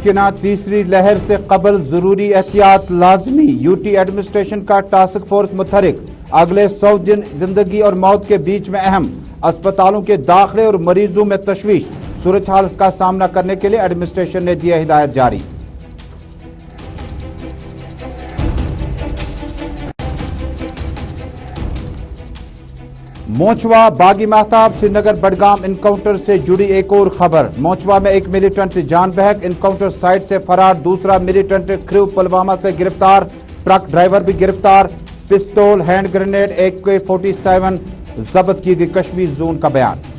मुमकिना तीसरी लहर से कबल जरूरी एहतियात लाजमी। यूटी एडमिनिस्ट्रेशन का टास्क फोर्स मुतहरिक। अगले 100 दिन जिंदगी और मौत के बीच में अहम। अस्पतालों के दाखिले और मरीजों में तशवीश। सूरत हाल का सामना करने के लिए एडमिनिस्ट्रेशन ने दिया हिदायत जारी। मोचवा बागी महताब श्रीनगर बडगाम इनकाउंटर से जुड़ी एक और खबर। मोचवा में एक मिलिटेंट जान बहक, इनकाउंटर साइट से फरार दूसरा मिलिटेंट क्रू पुलवामा से गिरफ्तार। ट्रक ड्राइवर भी गिरफ्तार। पिस्तौल, हैंड ग्रेनेड, AK-47 जब्त की गई। कश्मीर जोन का बयान।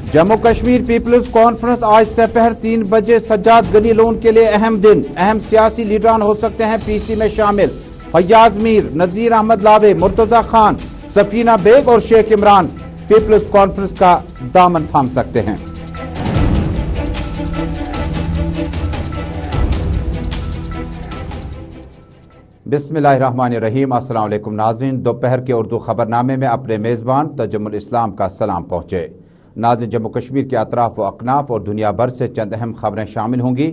जम्मू कश्मीर पीपल्स कॉन्फ्रेंस आज दोपहर 3 बजे सज्जाद गनी लोन के लिए अहम दिन। अहम सियासी लीडरान हो सकते हैं पीसी में शामिल। फैयाज मीर, नजीर अहमद लावे, मुर्तजा खान, सफीना बेग और शेख इमरान पीपल्स कॉन्फ्रेंस का दामन थाम सकते हैं। बिस्मिल्लाहिर्रहमानिर्रहीम। अस्सलाम वालेकुम नाज़रीन, दोपहर के उर्दू खबरनामे में अपने मेज़बान तजम्मुल इस्लाम का सलाम पहुँचे। नाज़रीन, जम्मू कश्मीर के अतराफ व अकनाफ और दुनिया भर से चंद अहम खबरें शामिल होंगी,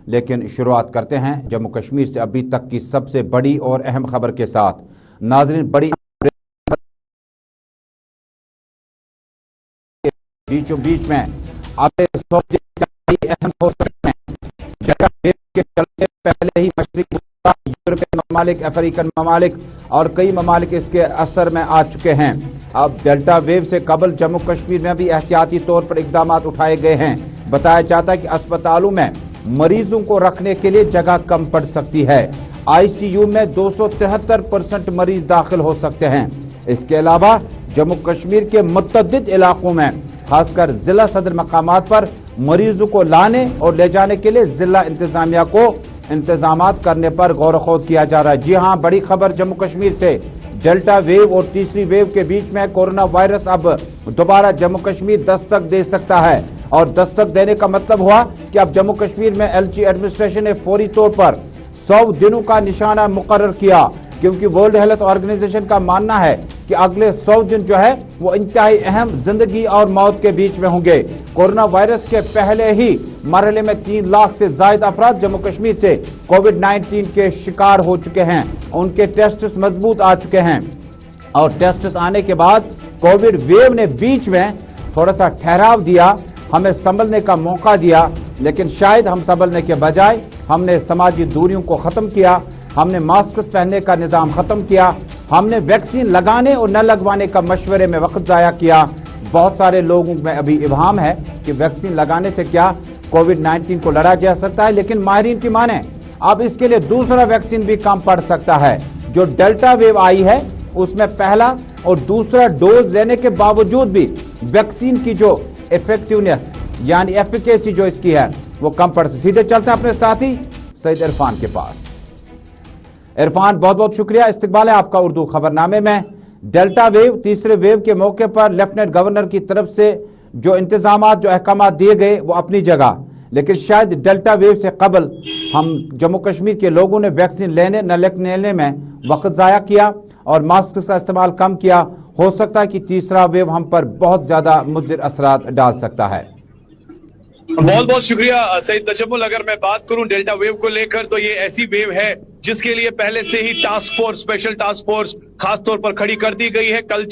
लेकिन शुरुआत करते हैं जम्मू कश्मीर से अभी तक की सबसे बड़ी और अहम खबर के साथ। नाज़रीन, बड़ी बीचों बीच में अगले 100 दिन अहम हो सकते हैं। डेल्टा वेव के चलते पहले ही मशरिकी यूरोपियन ममालिक, अफ्रीकन ममालिक और कई ममालिक इसके असर में आ चुके हैं। अब डेल्टा वेव से कबल जम्मू कश्मीर में भी एहतियाती तौर पर इकदाम उठाए गए हैं। बताया जाता है कि अस्पतालों में मरीजों को रखने के लिए जगह कम पड़ सकती है। ICU में 273% मरीज दाखिल हो सकते हैं। इसके अलावा जम्मू कश्मीर के मुतअद्दिद इलाकों में खासकर जिला सदर मकामात पर मरीजों को लाने और ले जाने के लिए जिला इंतजामिया को इंतजामात करने पर गौर खोज किया जा रहा है। जी हां, बड़ी खबर जम्मू कश्मीर से। डेल्टा वेव और तीसरी वेव के बीच में कोरोना वायरस अब दोबारा जम्मू कश्मीर दस्तक दे सकता है। और दस्तक देने का मतलब हुआ कि अब जम्मू कश्मीर में LG एडमिनिस्ट्रेशन ने फौरी तौर पर 100 दिनों का निशाना मुकर्रर किया, क्योंकि वर्ल्ड हेल्थ ऑर्गेनाइजेशन का मानना है कि अगले 100 दिन जो है वो इंतहाई अहम जिंदगी और मौत के बीच में होंगे। कोरोना वायरस के पहले ही मरहले में 3 लाख से ज्यादा अफराद जम्मू कश्मीर से कोविड-19 के शिकार हो चुके हैं। उनके टेस्ट मजबूत आ चुके हैं और टेस्ट आने के बाद कोविड वेव ने बीच में थोड़ा सा ठहराव दिया, हमें संभलने का मौका दिया। लेकिन शायद हम संभलने के बजाय हमने समाजी दूरियों को खत्म किया, हमने मास्क पहनने का निज़ाम खत्म किया, हमने वैक्सीन लगाने और न लगवाने का मशवरे में वक्त ज़ाया किया। बहुत सारे लोगों में अभी इब्हाम है कि वैक्सीन लगाने से क्या कोविड-19 को लड़ा जा सकता है, लेकिन माहिरीन की माने अब इसके लिए दूसरा वैक्सीन भी काम पड़ सकता है। जो डेल्टा वेव आई है उसमें पहला और दूसरा डोज लेने के बावजूद भी वैक्सीन की जो इफेक्टिवनेस यानी एफिकेसी जो इसकी है वो कम पड़ सकती है। सीधे चलते हैं अपने साथी सईद इरफान के पास। इरफान, बहुत बहुत शुक्रिया, इस्तकबाल है आपका उर्दू खबरनामे में। डेल्टा वेव तीसरे वेव के मौके पर लेफ्टिनेंट गवर्नर की तरफ से जो इंतजामात जो अहकाम दिए गए वो अपनी जगह, लेकिन शायद डेल्टा वेव से कबल हम जम्मू कश्मीर के लोगों ने वैक्सीन लेने न लेने में वक्त ज़ाया किया और मास्क का इस्तेमाल कम किया। हो सकता है कि तीसरा वेव हम पर बहुत ज्यादा मुज़िर असरात डाल सकता है। बहुत बहुत शुक्रिया सईद तजम्मुल। अगर मैं बात करूं डेल्टा वेव को लेकर तो ये ऐसी वेव है जिसके लिए पहले से ही task force, special task force खास तौर पर खड़ी कर दी गई है। कल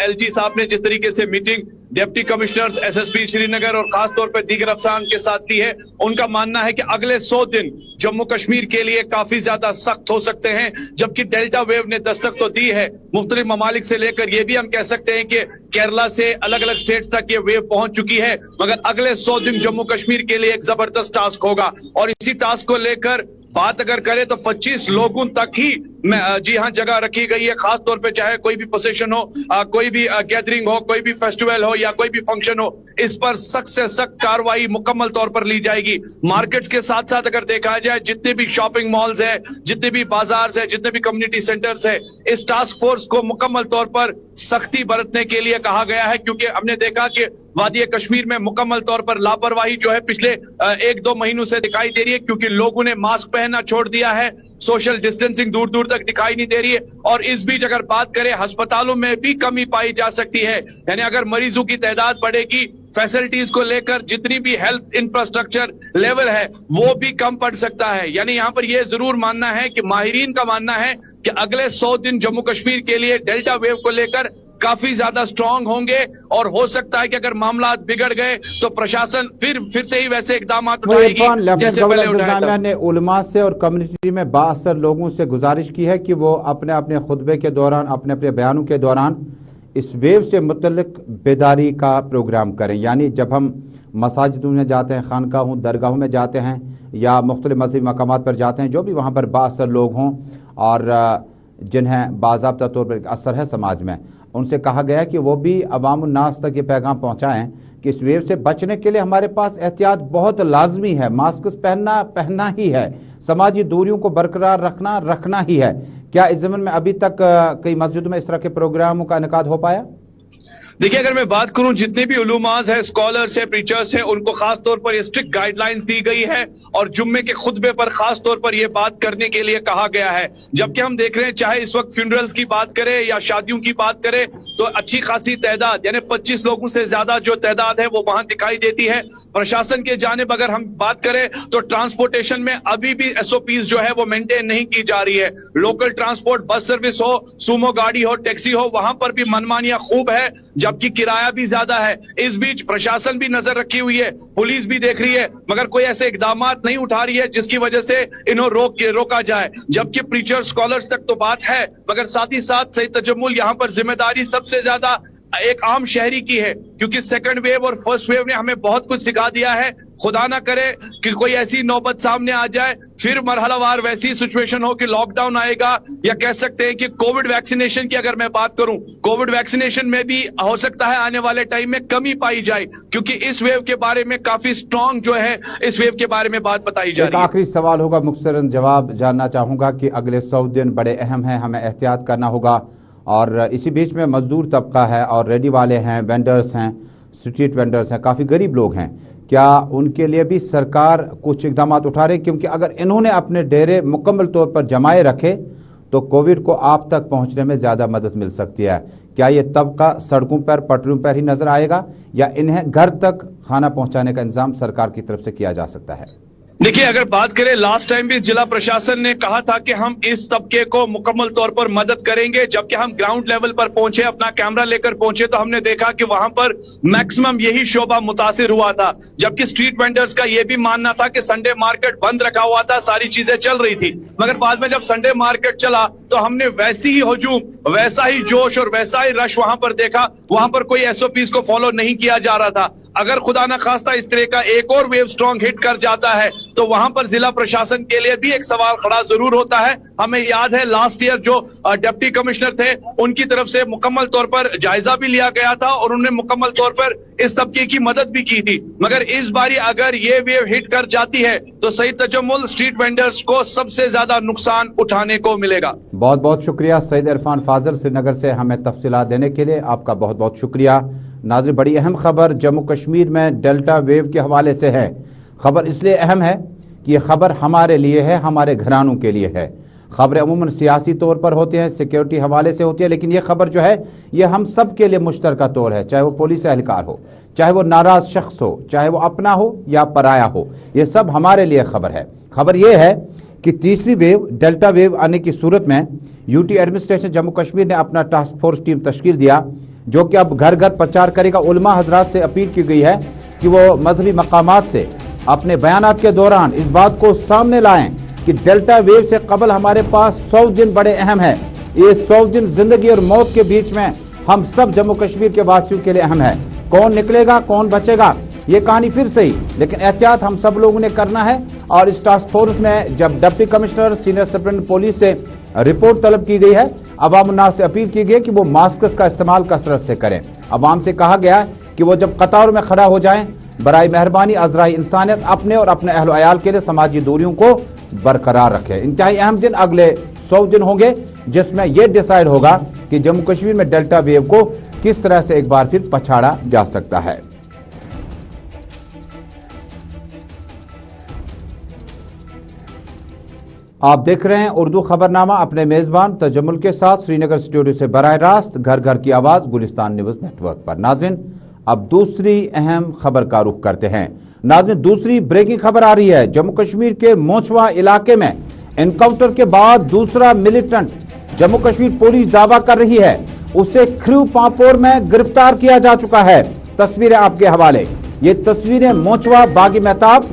LG साहब ने जिस तरीके से meeting deputy commissioners SSP Srinagar और खास तौर पर दीगर अफसरान के साथ ली है, उनका मानना है कि अगले 100 दिन जम्मू कश्मीर के लिए काफी ज्यादा सख्त हो सकते हैं। जबकि डेल्टा वेव ने दस्तक तो दी है मुख्तलिफ ममालिक से लेकर ये भी हम कह सकते हैं कि केरला से अलग अलग स्टेट तक ये वेव पहुंच चुकी है, मगर अगले 100 दिन जम्मू कश्मीर के लिए एक जबरदस्त टास्क होगा। और इसी टास्क को लेकर बात अगर करें तो 25 लोगों तक ही जी हाँ जगह रखी गई है। खास तौर पे चाहे कोई भी पोजीशन हो, कोई भी गैदरिंग हो, कोई भी फेस्टिवल हो या कोई भी फंक्शन हो, इस पर सख्त से सख्त कार्रवाई मुकम्मल तौर पर ली जाएगी। मार्केट्स के साथ साथ अगर देखा जाए जितने भी शॉपिंग मॉल्स है, जितने भी बाजार है, जितने भी कम्युनिटी सेंटर्स है, इस टास्क फोर्स को मुकम्मल तौर पर सख्ती बरतने के लिए कहा गया है, क्योंकि हमने देखा कि वादी कश्मीर में मुकम्मल तौर पर लापरवाही जो है पिछले 1-2 महीनों से दिखाई दे रही है, क्योंकि लोगों ने मास्क पहनना छोड़ दिया है, सोशल डिस्टेंसिंग दूर दूर तक दिखाई नहीं दे रही है। और इस बीच अगर बात करें अस्पतालों में भी कमी पाई जा सकती है, यानी अगर मरीजों की तादाद बढ़ेगी, फैसिलिटीज को लेकर जितनी भी हेल्थ इंफ्रास्ट्रक्चर लेवल है वो भी कम पड़ सकता है। यानी यहाँ पर यह जरूर मानना है कि माहिरीन का मानना है कि अगले 100 दिन जम्मू कश्मीर के लिए डेल्टा वेव को लेकर काफी ज्यादा स्ट्रांग होंगे, और हो सकता है कि अगर मामला बिगड़ गए तो प्रशासन फिर से ही वैसे इकदाम उठाएगी जैसे पहले उठाया था। ने उलमा से और कम्युनिटी में बाअसर लोगों से गुजारिश की है कि वो अपने अपने खुतबे के दौरान, अपने अपने बयानों के दौरान इस वेव से मुतल्लिक बेदारी का प्रोग्राम करें। यानी जब हम मसाजिदों में जाते हैं, खानकाहों दरगाहों में जाते हैं या मुख्तलिफ मज़हबी मकामात पर जाते हैं, जो भी वहाँ पर बाअसर लोग हों और जिन्हें बाज़ाब्ता तौर पर असर है समाज में, उनसे कहा गया है कि वो भी अवाम उन्नास तक ये पैगाम पहुँचाएँ कि इस वेव से बचने के लिए हमारे पास एहतियात बहुत लाजमी है। मास्क पहनना ही है, समाजी दूरियों को बरकरार रखना ही है। क्या इस ज़मीन में अभी तक कई मस्जिदों में इस तरह के प्रोग्रामों का इनेकाद हो पाया? देखिए, अगर मैं बात करूं, जितने भी उलूमाज है, स्कॉलर्स है, प्रीचर्स है, उनको खास तौर पर ये स्ट्रिक्ट गाइडलाइंस दी गई है और जुम्मे के खुतबे पर खास तौर पर ये बात करने के लिए कहा गया है। जबकि हम देख रहे हैं, चाहे इस वक्त फ्यूनरल्स की बात करें या शादियों की बात करें, तो अच्छी खासी तादाद यानी 25 लोगों से ज्यादा जो तादाद है वो वहां दिखाई देती है। प्रशासन के जानिब अगर हम बात करें तो ट्रांसपोर्टेशन में अभी भी SOPs जो है वो मेंटेन नहीं की जा रही है। लोकल ट्रांसपोर्ट, बस सर्विस हो, सुमो गाड़ी हो, टैक्सी हो, वहां पर भी मनमानियां खूब है, जबकि किराया भी ज्यादा है। इस बीच प्रशासन भी नजर रखी हुई है, पुलिस भी देख रही है, मगर कोई ऐसे इकदामात नहीं उठा रही है जिसकी वजह से इन्हें रोका जाए। जबकि प्रीचर स्कॉलर्स तक तो बात है, मगर साथ ही साथ सईद तजम्मुल यहाँ पर जिम्मेदारी सबसे ज्यादा एक आम शहरी की है, क्योंकि सेकंड वेव और फर्स्ट वेव ने हमें बहुत कुछ सिखा दिया है। खुदा ना करे कि कोई ऐसी नौबत सामने आ जाए, फिर मरहलावार वैसी सिचुएशन हो कि लॉकडाउन आएगा, या कह सकते हैं कि कोविड वैक्सीनेशन की अगर मैं बात करूं, कोविड वैक्सीनेशन में भी हो सकता है आने वाले टाइम में कमी पाई जाए, क्योंकि इस वेव के बारे में काफी स्ट्रांग जो है इस वेव के बारे में बात बताई जा रही है। आखिरी सवाल होगा, मुख्तसरन जवाब जानना चाहूंगा कि अगले 100 दिन बड़े अहम हैं, हमें एहतियात करना होगा, और इसी बीच में मजदूर तबका है और रेडी वाले हैं, वेंडर्स हैं, स्ट्रीट वेंडर्स हैं, काफ़ी गरीब लोग हैं। क्या उनके लिए भी सरकार कुछ इकदाम उठा रही है? क्योंकि अगर इन्होंने अपने डेरे मुकम्मल तौर पर जमाए रखे तो कोविड को आप तक पहुंचने में ज़्यादा मदद मिल सकती है। क्या ये तबका सड़कों पर, पटरियों पर ही नजर आएगा, या इन्हें घर तक खाना पहुंचाने का इंतजाम सरकार की तरफ से किया जा सकता है? देखिए, अगर बात करें, लास्ट टाइम भी जिला प्रशासन ने कहा था कि हम इस तबके को मुकम्मल तौर पर मदद करेंगे। जबकि हम ग्राउंड लेवल पर पहुंचे, अपना कैमरा लेकर पहुंचे, तो हमने देखा कि वहां पर मैक्सिमम यही शोबा मुतासिर हुआ था। जबकि स्ट्रीट वेंडर्स का यह भी मानना था कि संडे मार्केट बंद रखा हुआ था, सारी चीजें चल रही थी, मगर बाद में जब संडे मार्केट चला तो हमने वैसी ही हुजूम, वैसा ही जोश और वैसा ही रश वहां पर देखा। वहां पर कोई SOPs को फॉलो नहीं किया जा रहा था। अगर खुदा ना खास्ता इस तरह का एक और वेव स्ट्रॉन्ग हिट कर जाता है तो वहां पर जिला प्रशासन के लिए भी एक सवाल खड़ा जरूर होता है। हमें याद है लास्ट ईयर जो डिप्टी कमिश्नर थे, उनकी तरफ से मुकम्मल तौर पर जायजा भी लिया गया था और उन्होंने मुकम्मल तौर पर इस तबके की मदद भी की थी। मगर इस बारी अगर ये वेव हिट कर जाती है तो सईद तजम्मुल स्ट्रीट वेंडर्स को सबसे ज्यादा नुकसान उठाने को मिलेगा। बहुत बहुत शुक्रिया सईद इरफान फाजल श्रीनगर से हमें तफसीलात देने के लिए, आपका बहुत बहुत शुक्रिया। नाज़रीन, बड़ी अहम खबर जम्मू कश्मीर में डेल्टा वेव के हवाले से है। खबर इसलिए अहम है कि ये खबर हमारे लिए है, हमारे घरानों के लिए है। खबरें अमूमन सियासी तौर पर होती हैं, सिक्योरिटी हवाले से होती है, लेकिन ये खबर जो है ये हम सब के लिए मुश्तरका तौर है, चाहे वो पुलिस एहलकार हो, चाहे वो नाराज शख्स हो, चाहे वो अपना हो या पराया हो, ये सब हमारे लिए खबर है। खबर ये है कि तीसरी वेव, डेल्टा वेव आने की सूरत में यूटी एडमिनिस्ट्रेशन जम्मू कश्मीर ने अपना टास्क फोर्स टीम तश्कील दिया, जो कि अब घर घर प्रचार करेगा। उलमा हजरात से अपील की गई है कि वो मजहबी मकामात से अपने बयानात के दौरान इस बात को सामने लाएं कि डेल्टा वेव से कबल हमारे पास 100 दिन बड़े अहम है। ये 100 दिन जिंदगी और मौत के बीच में हम सब जम्मू कश्मीर के वासियों के लिए अहम है। कौन निकलेगा, कौन बचेगा, ये कहानी फिर से ही, लेकिन एहतियात हम सब लोगों ने करना है। और इस टास्क फोर्स में जब deputy commissioner, senior superintendent police से रिपोर्ट तलब की गई है, अवाम उन्नास से अपील की गई कि वो मास्क का इस्तेमाल कसरत से करें। अवाम से कहा गया है कि वो जब कतार में खड़ा हो जाएं, बराए मेहरबानी अज़राए इंसानियत अपने और अपने अहल अयाल के लिए समाजी दूरियों को बरकरार रखें। इंतहाई अहम दिन अगले 100 दिन होंगे, जिसमें यह डिसाइड होगा कि जम्मू कश्मीर में डेल्टा वेव को किस तरह से एक बार फिर पछाड़ा जा सकता है। आप देख रहे हैं उर्दू खबरनामा अपने मेजबान तजम्मुल के साथ श्रीनगर स्टूडियो से बराह रास्त घर घर की आवाज गुलिस्तान न्यूज नेटवर्क पर। नाज़रीन, अब दूसरी अहम खबर का रुख करते हैं। नाज़रीन, दूसरी ब्रेकिंग खबर आ रही है। जम्मू कश्मीर के मोचवा इलाके में एनकाउंटर के बाद दूसरा मिलिटेंट जम्मू कश्मीर पुलिस दावा कर रही है उसे ख्रू पापोर में गिरफ्तार किया जा चुका है। तस्वीरें आपके हवाले। ये तस्वीरें मोचवा बागी मेहताब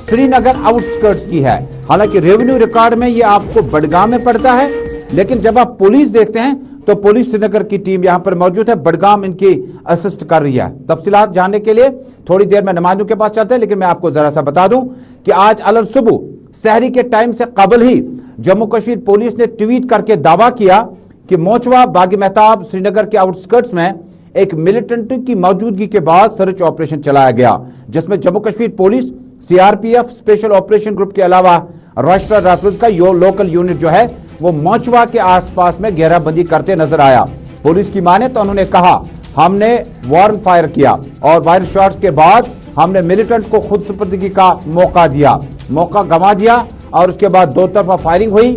श्रीनगर आउटस्कर्ट्स की है। हालांकि रेवेन्यू रिकॉर्ड में ये आपको बडगाम में पड़ता है, लेकिन जब आप पुलिस देखते हैं तो पुलिस श्रीनगर की टीम यहां पर मौजूद है। बडगाम इनकी असिस्ट कर रही है। तफसीलात जानने के लिए थोड़ी देर में नमाजों के पास चलते हैं, लेकिन मैं आपको जरा सा बता दूं कि आज अलग सुबह सहरी के टाइम से कबल ही जम्मू कश्मीर पुलिस ने ट्वीट करके दावा किया कि मोचवा बागी मेहताब श्रीनगर के आउटस्कर्ट्स में एक मिलिटेंट की मौजूदगी के बाद सर्च ऑपरेशन चलाया गया, जिसमें Jammu Kashmir police, CRPF, special operation group के अलावा राष्ट्रीय राजपूत का लोकल यूनिट जो है वो मोचवा के आसपास में घेराबंदी करते नजर आया। पुलिस की माने तो उन्होंने कहा, हमने वार्न फायर किया और वायर शॉट्स के बाद हमने मिलिटेंट को खुद सुपुर्दगी का मौका गंवा दिया और उसके बाद दो तरफा फायरिंग हुई।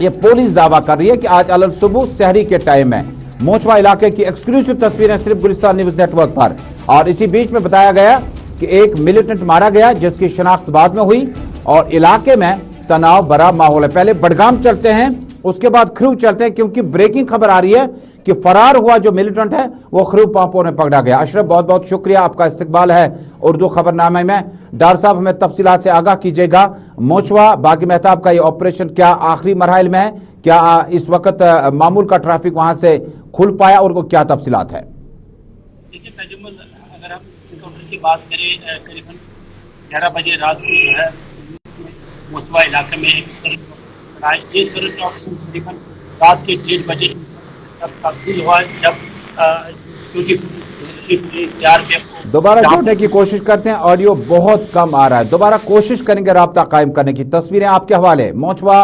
ये पुलिस दावा कर रही है कि आज अलग सुबह सहरी के टाइम में मोचवा इलाके की एक्सक्लूसिव तस्वीरें सिर्फ गुलिस्तान न्यूज नेटवर्क पर। और इसी बीच में बताया गया कि एक मिलिटेंट मारा गया जिसकी शनाख्त बाद में हुई और इलाके में तनाव भरा माहौल है। पहले बडगाम चलते हैं, उसके बाद ख्रू चलते हैं, क्योंकि ब्रेकिंग खबर आ रही है कि फरार हुआ जो मिलिटेंट है वो ख्रू पापोर में पकड़ा गया। अशरफ, बहुत बहुत शुक्रिया, आपका इस्तकबाल है उर्दू खबरनामे में। डार साहब, हमें तफसीलात से आगाह कीजिएगा, मोचवा बागी मेहताब का ये ऑपरेशन क्या आखिरी मरहल में है? क्या इस वक्त मामूल का ट्रैफिक वहां से खुल पाया और वो क्या तफसीलात है? देखिए तजुम्मल, अगर हम एनकाउंटर की बात करें, करीबन 11 बजे रात को जो है मोचवा इलाके में ये सर्च ऑपरेशन करीबन रात के 1:30 बजे तब्दील हुआ, जब दोबारा जोड़ने की कोशिश करते हैं। ऑडियो बहुत कम आ रहा है, दोबारा कोशिश करेंगे राब्ता कायम करने की। तस्वीरें आपके हवाले। मोचवा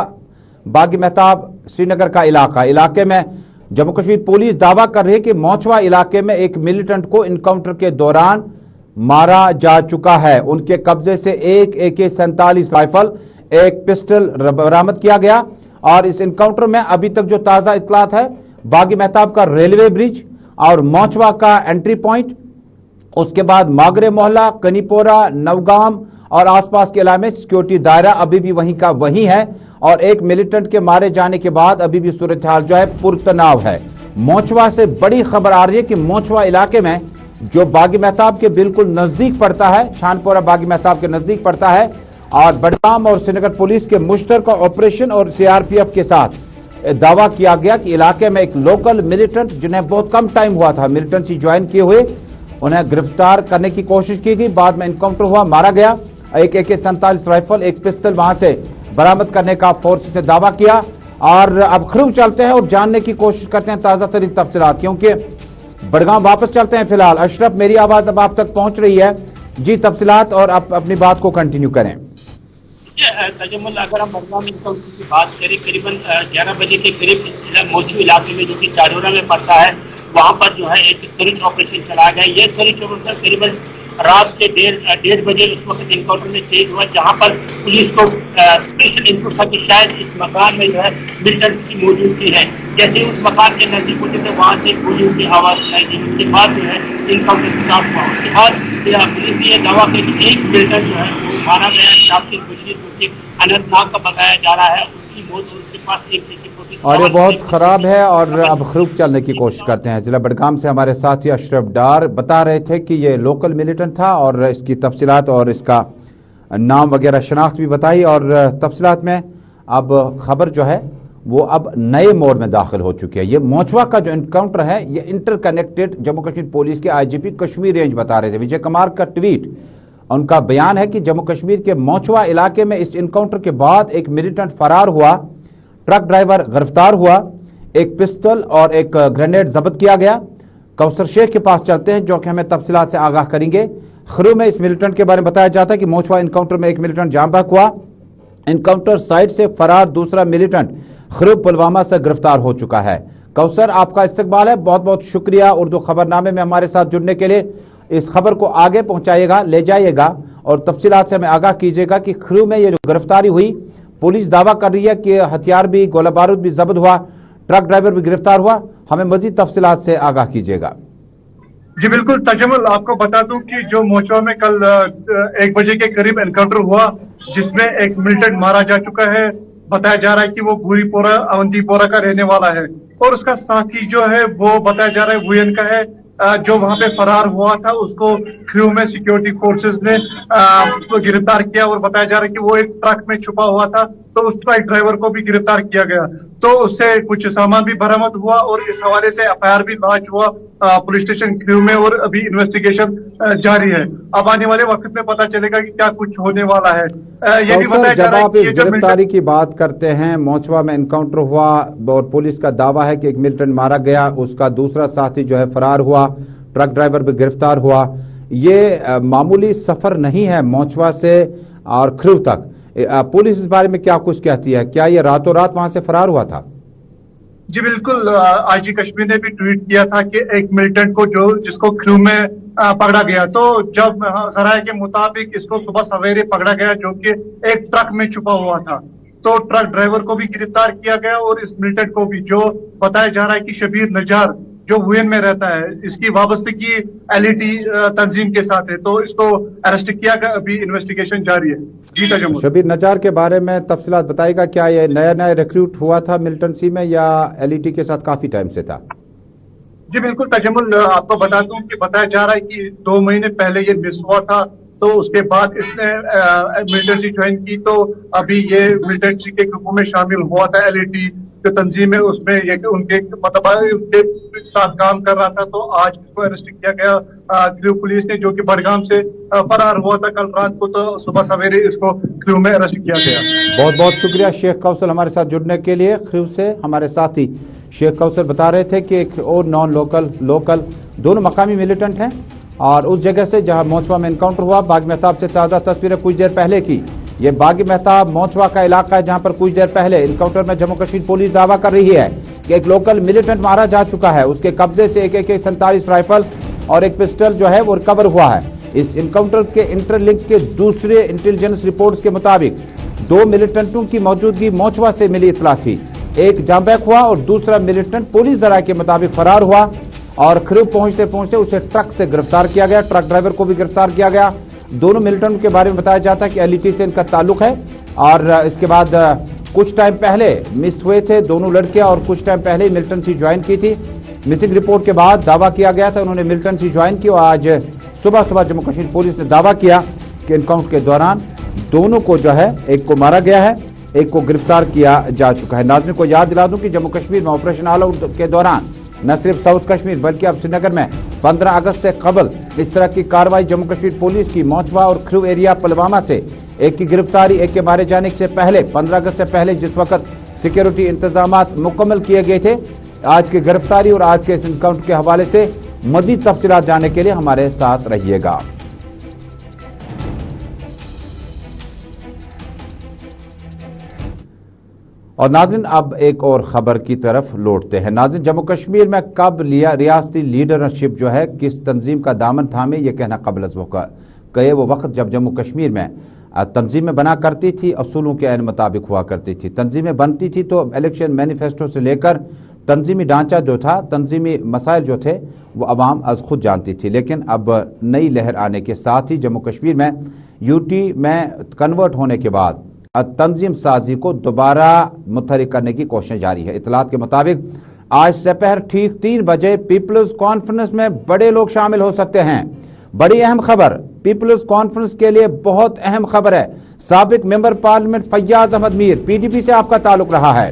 बागी मेहताब श्रीनगर का इलाके में जम्मू कश्मीर पुलिस दावा कर रही है कि मोचवा इलाके में एक मिलिटेंट को इनकाउंटर के दौरान मारा जा चुका है। उनके कब्जे से एक AK-47 राइफल, एक पिस्टल बरामद किया गया। और इस इनकाउंटर में अभी तक जो ताजा इत्तलात है, बागी मेहताब का रेलवे ब्रिज और मोचवा का एंट्री पॉइंट, उसके बाद मागरे मोहल्ला, कनीपोरा, नवगाम और आसपास के इलाके में सिक्योरिटी दायरा अभी भी वहीं का वहीं है। और एक मिलिटेंट के मारे जाने के बाद अभी भी सूरत हाल जो है पुरतनाव है। मोचवा से बड़ी खबर आ रही है कि मोचवा इलाके में जो बागी मेहताब के बिल्कुल नजदीक पड़ता है, शानपोरा बागी मेहताब के नजदीक पड़ता है, और बडगाम और श्रीनगर पुलिस के मुश्तरका ऑपरेशन और सीआरपीएफ के साथ दावा किया गया कि इलाके में एक लोकल मिलिटेंट, जिन्हें बहुत कम टाइम हुआ था मिलिटेंसी ज्वाइन किए हुए, उन्हें गिरफ्तार करने की कोशिश की गई। बाद में इनकाउंटर हुआ, मारा गया। एक AK-47 राइफल, एक पिस्टल वहां से बरामद करने का फोर्स से दावा किया। और अब ख्रू चलते हैं और जानने की कोशिश करते हैं ताजा तरीन तफसीलात, क्योंकि बडगाम वापस चलते हैं फिलहाल। अशरफ, मेरी आवाज अब आप तक पहुंच रही है जी, तफसीलात और आप अपनी बात को कंटिन्यू करें। तजुम्मल, अगर हम बडगाम इनकाउंटर की बात करें, करीबन 11 बजे के करीब इस मोचू इलाके में जो कि चाडोरा में पड़ता है, वहाँ पर जो है एक सर्च ऑपरेशन चलाया गया। ये सर्च ऑपरेशन करीबन रात के 1:30 बजे उस वक्त इनकाउंटर में तेज हुआ, जहाँ पर पुलिस को स्पेशल इनपुट था कि शायद इस मकान में जो है मिलिटेंट्स की मौजूदगी है। जैसे उस मकान के नजदीक पहुंचे तो वहाँ से गोलियों की आवाज सुनाई दी। उसके बाद जो है इनकाउंटर स्टार्ट हुआ। उसके बाद पुलिस ने यह दावा किया कि एक मिलिटेंट जो है वो मारा गया। शाकिर बशीर, जो कि अनंतनाग का बताया जा रहा है, उसकी मौत, और उसके पास एक और ये बहुत खराब है। और अब ख्रूब चलने की कोशिश करते हैं। जिला बडगाम से हमारे साथी अशरफ डार बता रहे थे कि ये लोकल मिलिटेंट था और इसकी तफसीलात और इसका नाम वगैरह शनाख्त भी बताई। और तफसीलात में अब खबर जो है वो अब नए मोड़ में दाखिल हो चुकी है। ये मोचवा का जो इनकाउंटर है ये इंटरकनेक्टेड जम्मू कश्मीर पुलिस के IGP कश्मीर रेंज बता रहे थे। विजय कुमार का ट्वीट, उनका बयान है कि जम्मू कश्मीर के मोचवा इलाके में इस इनकाउंटर के बाद एक मिलिटेंट फरार हुआ, ट्रक ड्राइवर गिरफ्तार हुआ, एक पिस्टल और एक ग्रेनेड जब्त किया गया। कौसर शेख के पास चलते हैं जो कि हमें तफसीलात से आगाह करेंगे। ख्रू में इस मिलिटेंट के बारे में बताया जाता है कि मोचवा इनकाउंटर में एक मिलिटेंट जाम बहक हुआ। इनकाउंटर साइट से फरार दूसरा मिलिटेंट ख्रू पुलवामा से गिरफ्तार हो चुका है। कौसर, आपका इस्तकबाल है, बहुत बहुत शुक्रिया उर्दू खबरनामे में हमारे साथ जुड़ने के लिए। इस खबर को आगे पहुंचाइएगा, ले जाइएगा और तफसीलात से हमें आगाह कीजिएगा कि ख्रू में ये जो गिरफ्तारी हुई पुलिस दावा कर रही है कि हथियार भी, गोला बारूद भी जब्त हुआ, ट्रक ड्राइवर भी गिरफ्तार हुआ। हमें मजीद तफसीलात से आगाह कीजिएगा। जी बिल्कुल तजम्मुल, आपको बता दूं कि जो मोचवा में कल 1 बजे के करीब एनकाउंटर हुआ, जिसमें एक मिलिटेंट मारा जा चुका है। बताया जा रहा है कि वो भूरीपोरा अवंतीपोरा का रहने वाला है, और उसका साथी जो है वो बताया जा रहा है वुयन का है, जो वहां पे फरार हुआ था। उसको क्रू में सिक्योरिटी फोर्सेस ने गिरफ्तार किया, और बताया जा रहा है कि वो एक ट्रक में छुपा हुआ था, तो उस ट्रक ड्राइवर को भी गिरफ्तार किया गया। तो उससे कुछ सामान भी बरामद हुआ, और इस हवाले से एफआईआर भी लॉन्च हुआ पुलिस स्टेशन क्रू में, और अभी इन्वेस्टिगेशन जारी है। अब आने वाले वक्त में पता चलेगा कि क्या कुछ होने वाला है। ये भी बताया जा रहा है कि जो गिरफ्तारी की बात करते हैं, मोचवा में एनकाउंटर हुआ और पुलिस का दावा है कि एक मिलिटेंट मारा गया, उसका दूसरा साथी जो है फरार हुआ, ट्रक ड्राइवर भी गिरफ्तार हुआ। ये मामूली सफर नहीं है मोचवा से और ख्रू तक। पुलिस इस बारे में क्या कुछ कहती है? क्या ये रातों रात वहां से फरार हुआ था? जी बिल्कुल, आईजी कश्मीर ने भी ट्वीट किया था कि एक मिलिटेंट को जिसको ख्रू में पकड़ा गया, तो जब जराये के मुताबिक इसको सुबह सवेरे पकड़ा गया, जो कि एक ट्रक में छुपा हुआ था। तो ट्रक ड्राइवर को भी गिरफ्तार किया गया, और इस मिलिटेंट को भी, जो बताया जा रहा है कि शबीर नजार जो वुयन में रहता है, इसकी वाबस्तगी एलईटी तंजीम के साथ है, तो इसको अरेस्ट किया गया। अभी इन्वेस्टिगेशन जारी है। जी तजम्मुल, शबीर नजार के बारे में तफसीलात बताएगा। क्या ये नया रिक्रूट हुआ था मिलिटेंसी में, या एलईटी के साथ काफी टाइम से था? जी बिल्कुल तजम्मुल, आपको बता दूं कि बताया जा रहा है कि 2 महीने पहले ये मिस हुआ था, तो उसके बाद इसने मिलिटेंसी ज्वाइन की। तो अभी ये मिलिटेंसी के ग्रुपों में शामिल हुआ था, एलईटी जो तंजीम है उसमें ये उनके मतलब उनके साथ काम कर रहा था। तो आज इसको अरेस्ट किया गया क्रू पुलिस ने, जो कि बड़गाम से फरार हुआ था कल रात को, तो सुबह सवेरे इसको क्रू में अरेस्ट किया गया। बहुत बहुत शुक्रिया शेख कौसर हमारे साथ जुड़ने के लिए। ख्रू से हमारे साथी शेख कौसर बता रहे थे कि एक और नॉन लोकल दोनों मकामी मिलिटेंट हैं, और उस जगह से जहां मोचवा में एनकाउंटर हुआ। बाग मेहताब से ताज़ा तस्वीरें कुछ देर पहले की। ये बाग मेहताब मोचवा का इलाका है, जहां पर कुछ देर पहले एनकाउंटर में जम्मू कश्मीर पुलिस दावा कर रही है कि एक लोकल मिलिटेंट मारा जा चुका है। उसके कब्जे से एक AK-47 राइफल और एक पिस्टल जो है वो रिकवर हुआ है। इस एनकाउंटर के इंटरलिंक के दूसरे इंटेलिजेंस रिपोर्ट्स के मुताबिक 2 मिलिटेंटों की मौजूदगी मोचवा से मिली इतला थी। एक जांबैक हुआ और दूसरा मिलिटेंट पुलिस जराये के मुताबिक फरार हुआ, और ख्रू पहुंचते पहुंचते उसे ट्रक से गिरफ्तार किया गया। ट्रक ड्राइवर को भी गिरफ्तार किया गया। दोनों मिलिटेंट के बारे में बताया जाता है कि एलईटी से इनका ताल्लुक है, और इसके बाद कुछ टाइम पहले मिस हुए थे दोनों लड़के, और कुछ टाइम पहले ही मिलिटेंसी ज्वाइन की थी। मिसिंग रिपोर्ट के बाद दावा किया गया था उन्होंने मिलिटेंसी ज्वाइन की, और आज सुबह जम्मू कश्मीर पुलिस ने दावा किया कि एनकाउंटर के दौरान दोनों को जो है, एक को मारा गया है, एक को गिरफ्तार किया जा चुका है। नाज़रीन को याद दिला दूं कि जम्मू कश्मीर में ऑपरेशन ऑल आउट के दौरान न सिर्फ साउथ कश्मीर बल्कि अब श्रीनगर में 15 अगस्त से कबल इस तरह की कार्रवाई जम्मू कश्मीर पुलिस की मोचवा और ख्रू एरिया पुलवामा से एक की गिरफ्तारी, एक के मारे जाने से पहले 15 अगस्त से पहले जिस वक्त सिक्योरिटी इंतजामात मुकम्मल किए गए थे, आज की गिरफ्तारी और आज के इस एनकाउंटर के हवाले से मजीद तफसीलात जानने के लिए हमारे साथ रहिएगा। और नाज़रीन अब एक और खबर की तरफ लौटते हैं। नाज़रीन, जम्मू कश्मीर में कब लिया रियासती लीडरशिप जो है किस तंजीम का दामन थामे, ये कहना कबल अज़ कहे वो वक्त जब जम्मू कश्मीर में तंजीमें बना करती थी, असूलों के ऐन मुताबिक हुआ करती थी। तंजीमें बनती थी तो इलेक्शन मैनिफेस्टो से लेकर तंजीमी ढांचा जो था, तंजीमी मसाइल जो थे, वो अवाम अज खुद जानती थी। लेकिन अब नई लहर आने के साथ ही जम्मू कश्मीर में यूटी में कन्वर्ट होने के बाद तंजीम साजी को दोबारा मुतहरिक करने की कोशिश जारी है। इतलात के मुताबिक आज दोपहर ठीक 3 बजे पीपल्स कॉन्फ्रेंस में बड़े लोग शामिल हो सकते हैं। बड़ी अहम खबर, पीपल्स कॉन्फ्रेंस के लिए बहुत अहम खबर है। साबिक member parliament Fayaz Ahmad Mir, PDP से आपका ताल्लुक रहा है।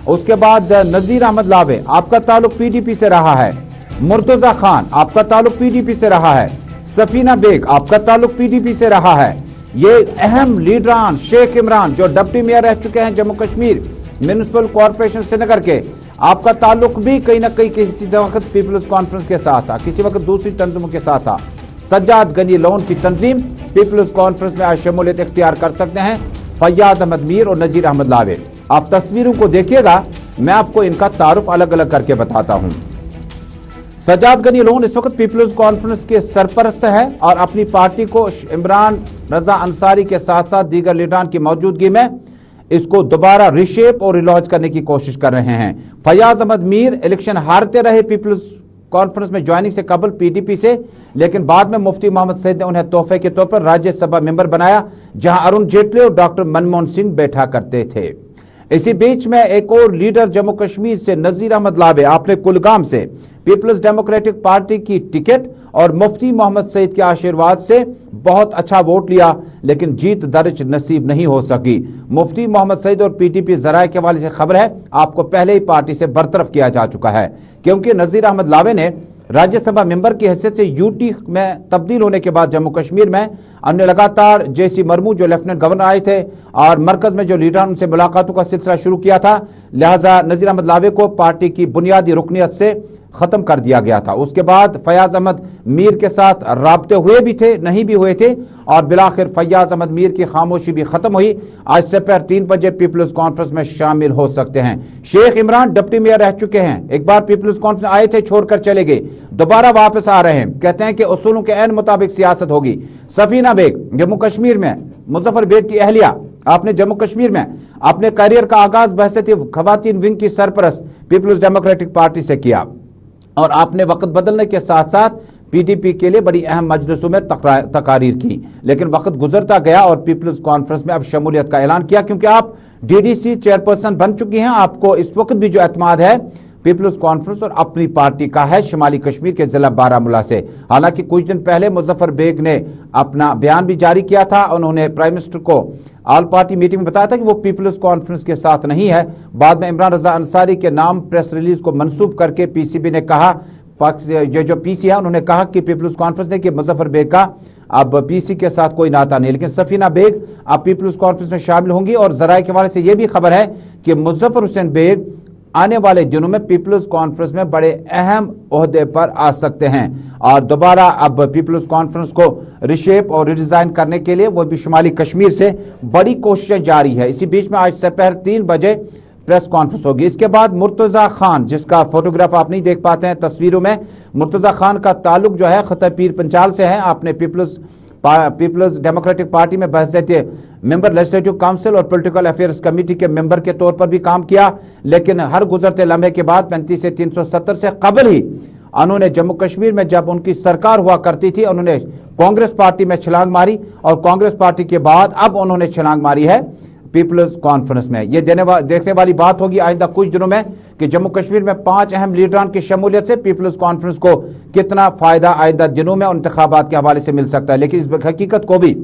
उसके बाद नजीर अहमद लावे, आपका ताल्लुक PDP से रहा है। मुर्तजा खान, आपका ताल्लुक PDP से रहा है। सफीना बेग, आपका ताल्लुक PDP से रहा है। ये अहम लीडरान, शेख इमरान जो डिप्टी मेयर रह चुके हैं जम्मू कश्मीर म्युनिसिपल कॉर्पोरेशन श्रीनगर के, आपका ताल्लुक भी कहीं ना कहीं किसी वक्त पीपल्स कॉन्फ्रेंस के साथ था, किसी वक्त दूसरी तंजीमों के साथ था। सज्जाद गनी लोन की तंजीम पीपल्स कॉन्फ्रेंस में आज शमूलियत इख्तियार कर सकते हैं फैयाज अहमद मीर और नजीर अहमद लावे। आप तस्वीरों को देखिएगा, मैं आपको इनका तारुफ अलग अलग करके बताता हूं। सज्जाद गनी लोन इस वक्त पीपल्स कॉन्फ्रेंस के सरपरस्त है और अपनी पार्टी को इमरान रजा अंसारी के साथ साथ दीगर लीडरान की मौजूदगी में इसको दोबारा रिशेप और रिलॉन्च करने की कोशिश कर रहे हैं। फयाज अहमद मीर इलेक्शन हारते रहे पीपल्स कॉन्फ्रेंस में ज्वाइनिंग से कबल पीडीपी से, लेकिन बाद में मुफ्ती मोहम्मद सईद ने उन्हें तोहफे के तौर पर राज्यसभा मेंबर बनाया, जहां अरुण जेटली और डॉक्टर मनमोहन सिंह बैठा करते थे। इसी बीच में एक और लीडर जम्मू कश्मीर से नजीर अहमद लावे आपने कुलगाम से पीपल्स डेमोक्रेटिक पार्टी की टिकट और मुफ्ती मोहम्मद सईद के आशीर्वाद से बहुत अच्छा वोट लिया, लेकिन जीत दर्ज नसीब नहीं हो सकी। मुफ्ती मोहम्मद सईद और पीटीपी जराये के हवाले से खबर है आपको पहले ही पार्टी से बरतरफ किया जा चुका है, क्योंकि नजीर अहमद लावे ने राज्यसभा मेंबर की हैसियत से यूटी में तब्दील होने के बाद जम्मू कश्मीर में अन्य लगातार जेसी मरमू जो लेफ्टिनेंट गवर्नर आए थे और मरकज में जो लीडर उनसे मुलाकातों का सिलसिला शुरू किया था, लिहाजा नजीर अहमद लावे को पार्टी की बुनियादी रुकनियत से खत्म कर दिया गया था। उसके बाद फयाज अहमद मीर के साथ राब्ते हुए भी थे, नहीं भी हुए थे, और बिलाखिर फयाज अहमद मीर की खामोशी भी खत्म हुई। आज दोपहर 3 बजे पीपल्स कॉन्फ्रेंस में शामिल हो सकते हैं। शेख इमरान डिप्टी मेयर रह चुके हैं, एक बार पीपल्स कॉन्फ्रेंस आए थे, छोड़कर चले गए, दोबारा वापस आ रहे हैं। कहते हैं कि उसूलों के ऐन मुताबिक सियासत होगी। सफीना बेग जम्मू कश्मीर में, मुजफ्फर बेग की अहलिया, आपने जम्मू कश्मीर में अपने करियर का आगाज बहसती खवातीन विंग की सरपरस्त पीपल्स डेमोक्रेटिक पार्टी से किया और आपने वक्त बदलने के साथ साथ पीडीपी के लिए बड़ी अहम मजलिसों में तकारीर की, लेकिन वक्त गुजरता गया और पीपल्स कॉन्फ्रेंस में अब शमूलियत का ऐलान किया, क्योंकि आप डीडीसी चेयरपर्सन बन चुकी हैं। आपको इस वक्त भी जो एतमाद है पीपल्स कॉन्फ्रेंस और अपनी पार्टी का है शुमाली कश्मीर के जिला बारामूला से। हालांकि कुछ दिन पहले मुजफ्फर बेग ने अपना बयान भी जारी किया था, उन्होंने प्राइम मिनिस्टर को ऑल पार्टी मीटिंग में बताया था कि वो पीपल्स कॉन्फ्रेंस के साथ नहीं है। बाद में इमरान रजा अंसारी के नाम प्रेस रिलीज को मंसूब करके पीसीबी ने कहा, जो पीसी है उन्होंने कहा कि पीपल्स कॉन्फ्रेंस ने कि मुजफ्फर बेग का अब पीसी के साथ कोई नाता नहीं, लेकिन सफीना बेग अब पीपल्स कॉन्फ्रेंस में शामिल होंगी। और जराये के हवाले से यह भी खबर है कि मुजफ्फर हुसैन बेग आने वाले दिनों में पीपल्स कॉन्फ्रेंस में बड़े अहम ओहदे पर आ सकते हैं और दोबारा अब पीपल्स कॉन्फ्रेंस को रिशेप और रिडिजाइन करने के लिए वो भी शुमाली कश्मीर से बड़ी कोशिशें जारी है। इसी बीच में आज दोपहर 3 बजे प्रेस कॉन्फ्रेंस होगी। इसके बाद मुर्तजा खान, जिसका फोटोग्राफ आप नहीं देख पाते हैं तस्वीरों में, मुर्तजा खान का ताल्लुक जो है खतर पीर पंचाल से है। आपने पीपल्स डेमोक्रेटिक पार्टी में बहसते मेंबर लेजिस्लेटिव काउंसिल और पॉलिटिकल अफेयर्स कमेटी के मेंबर के तौर पर भी काम किया, लेकिन हर गुजरते लम्हे के बाद 35 से 370 से कबल ही उन्होंने जम्मू कश्मीर में जब उनकी सरकार हुआ करती थी उन्होंने कांग्रेस पार्टी में छलांग मारी और कांग्रेस पार्टी के बाद अब उन्होंने छलांग मारी है पीपल्स कॉन्फ्रेंस में। यह देखने वाली बात होगी आइंदा कुछ दिनों में कि जम्मू कश्मीर में 5 अहम लीडरान की शमूलियत से पीपल्स कॉन्फ्रेंस को कितना फायदा आइंदा दिनों में इंतखाबात के हवाले से मिल सकता है। लेकिन इस हकीकत को भी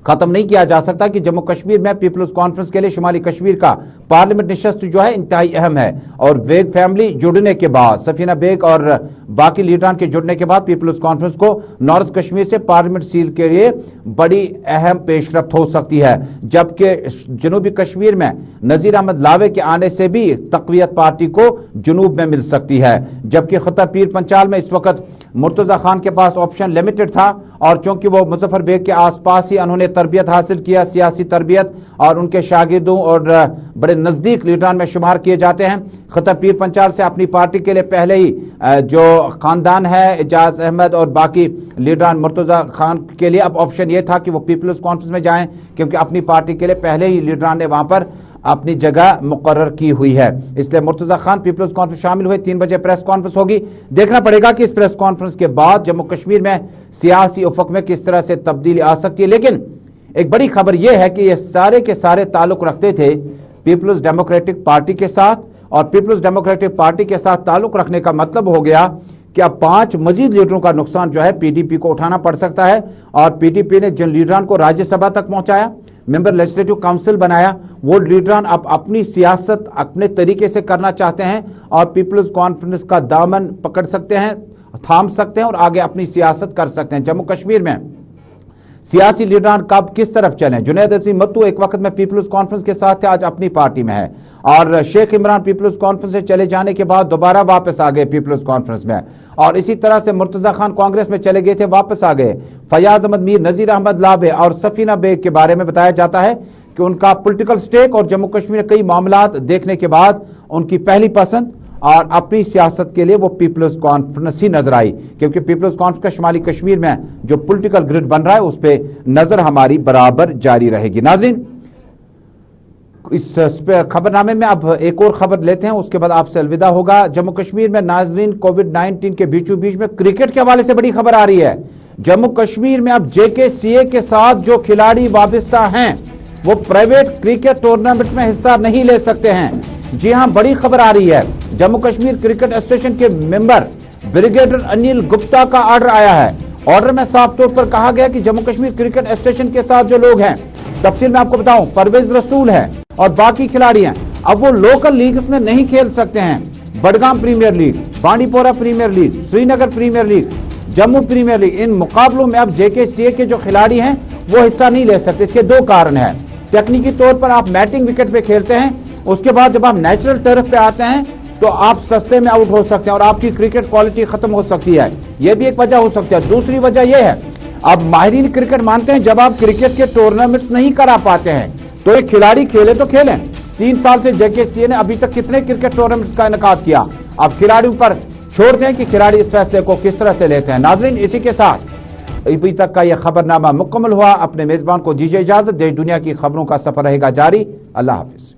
खत्म नहीं किया जा सकता कि जम्मू कश्मीर में पीपल्स कॉन्फ्रेंस के लिए शुमाली कश्मीर का पार्लियामेंट निशस्त जो है इंतहाई अहम है और बेग फैमिली जुड़ने के बाद, सफीना बेग और बाकी लीडरान के जुड़ने के बाद पीपल्स कॉन्फ्रेंस को नॉर्थ कश्मीर से पार्लियामेंट सीट के लिए बड़ी अहम पेशरफ्त हो सकती है। जबकि जनूबी कश्मीर में नजीर अहमद लावे के आने से भी तकवीयत पार्टी को जुनूब में मिल सकती है, जबकि खतर पीर पंचाल में इस वक्त मुर्तजा खान के पास ऑप्शन लिमिटेड था और चूंकि वो मुजफ्फर बेग के आसपास ही उन्होंने तरबियत हासिल किया, सियासी तरबियत, और उनके शागिर्दों और बड़े नजदीक लीडरान में शुमार किए जाते हैं। खतर पीर पंचाल से अपनी पार्टी के लिए पहले ही जो खानदान है एजाज अहमद और बाकी लीडरान मुर्तजा खान के लिए अब ऑप्शन ये था कि वो पीपल्स कॉन्फ्रेंस में जाएं, क्योंकि अपनी पार्टी के लिए पहले ही लीडरान ने वहां पर अपनी जगह मुकर्रर की हुई है। इसलिए मुर्तजा खान पीपल्स कॉन्फ्रेंस शामिल हुए। 3 बजे प्रेस कॉन्फ्रेंस होगी। देखना पड़ेगा कि इस प्रेस कॉन्फ्रेंस के बाद जम्मू कश्मीर में सियासी उफक में किस तरह से तब्दीली आ सकती है। लेकिन एक बड़ी खबर यह है कि ये सारे के सारे ताल्लुक रखते थे पीपल्स डेमोक्रेटिक पार्टी के साथ, और पीपल्स डेमोक्रेटिक पार्टी के साथ ताल्लुक रखने का मतलब हो गया कि अब 5 मजीद लीडरों का नुकसान जो है पीडीपी को उठाना पड़ सकता है। और पीडीपी ने जिन लीडरान को राज्यसभा तक पहुंचाया, मेंबर लेजिस्लेटिव काउंसिल बनाया, वो लीडरान अब अपनी सियासत अपने तरीके से करना चाहते हैं और पीपल्स कॉन्फ्रेंस का दामन पकड़ सकते हैं, थाम सकते हैं और आगे अपनी सियासत कर सकते हैं। जम्मू कश्मीर में सियासी लीडरान कब किस तरफ चलें? जुनैद अजीम मत्तू एक वक्त में पीपल्स कॉन्फ्रेंस के साथ थे, आज अपनी पार्टी में है, और शेख इमरान पीपल्स कॉन्फ्रेंस से चले जाने के बाद दोबारा वापस आ गए पीपल्स कॉन्फ्रेंस में, और इसी तरह से मुर्तजा खान कांग्रेस में चले गए थे, वापस आ गए। फयाज अहमद मीर, नजीर अहमद लावे और सफीना बेग के बारे में बताया जाता है कि उनका पॉलिटिकल स्टेक और जम्मू कश्मीर में कई मामलात देखने के बाद उनकी पहली पसंद और अपनी सियासत के लिए वो पीपल्स कॉन्फ्रेंस ही नजर आई, क्योंकि पीपल्स कॉन्फ्रेंस का शुमाली कश्मीर में जो पॉलिटिकल ग्रिड बन रहा है उस पर नजर हमारी बराबर जारी रहेगी। नाज़रीन, इस खबरनामे में अब एक और खबर लेते हैं, उसके बाद आपसे अलविदा होगा। जम्मू कश्मीर में नाजरीन कोविड-19 के बीचों बीच में क्रिकेट के हवाले से बड़ी खबर आ रही है। जम्मू कश्मीर में अब JKCA के साथ जो खिलाड़ी वाबस्ता हैं वो प्राइवेट क्रिकेट टूर्नामेंट में हिस्सा नहीं ले सकते हैं। जी हां, बड़ी खबर आ रही है। जम्मू कश्मीर क्रिकेट एसोसिएशन के मेंबर ब्रिगेडियर अनिल गुप्ता का ऑर्डर आया है। ऑर्डर में साफ तौर पर कहा गया कि जम्मू कश्मीर क्रिकेट एसोसिएशन के साथ जो लोग हैं, तफसील में आपको बताऊं, परवेज रसूल है और बाकी खिलाड़ी हैं, अब वो लोकल लीग्स में नहीं खेल सकते हैं। Budgam Premier League, Bandipora Premier League, Srinagar Premier League, Jammu Premier League, इन मुकाबलों में अब JKCA के जो खिलाड़ी हैं वो हिस्सा नहीं ले सकते। इसके दो कारण हैं। टेक्निकी तौर पर आप मैटिंग विकेट पे खेलते हैं, उसके बाद जब आप नेचुरल टर्फ पे आते हैं तो आप सस्ते में आउट हो सकते हैं और आपकी क्रिकेट क्वालिटी खत्म हो सकती है। यह भी एक वजह हो सकती है। दूसरी वजह यह है, अब माहिरीन क्रिकेट मानते हैं जब आप क्रिकेट के टूर्नामेंट्स नहीं करा पाते हैं तो एक खिलाड़ी खेले तो खेलें। 3 साल से JKCA ने अभी तक कितने क्रिकेट टूर्नामेंट्स का इनेकाद किया। अब खिलाड़ियों पर छोड़ते हैं कि खिलाड़ी इस फैसले को किस तरह से लेते हैं। नाजरीन, इसी के साथ अभी तक का यह खबरनामा मुकम्मल हुआ। अपने मेजबान को दीजिए इजाजत। देश दुनिया की खबरों का सफर रहेगा जारी। अल्लाह हाफिज।